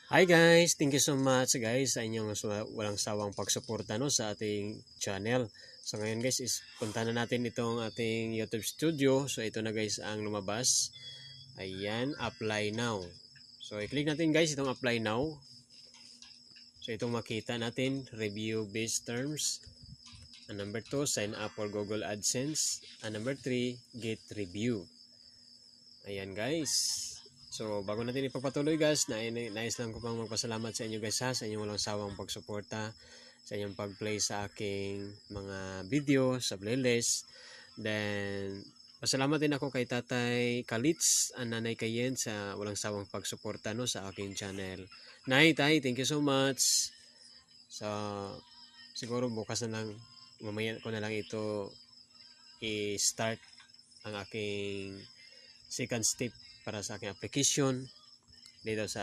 Hi guys, thank you so much guys sa inyong walang sawang pagsuporta no sa ating channel. So ngayon guys is punta na natin itong ating YouTube studio. So ito na guys ang lumabas. Ayan, apply now. So i-click natin guys itong apply now. So itong makita natin, review based terms. And number 2, sign up for Google AdSense. And number 3, get review. Ayan guys. So bago natin ipapatuloy guys, nais lang ko pang magpasalamat sa inyo guys sa inyong walang sawang pagsuporta, sa inyong pag-play sa aking mga video sa playlist. Then pasalamat din ako kay Tatay Kalitz and Nanay Kayen sa walang sawang pagsuporta no sa aking channel. Nay, tay, thank you so much. So siguro bukas na lang, mamaya ko na lang ito i-start ang aking second step para sa aking application dito sa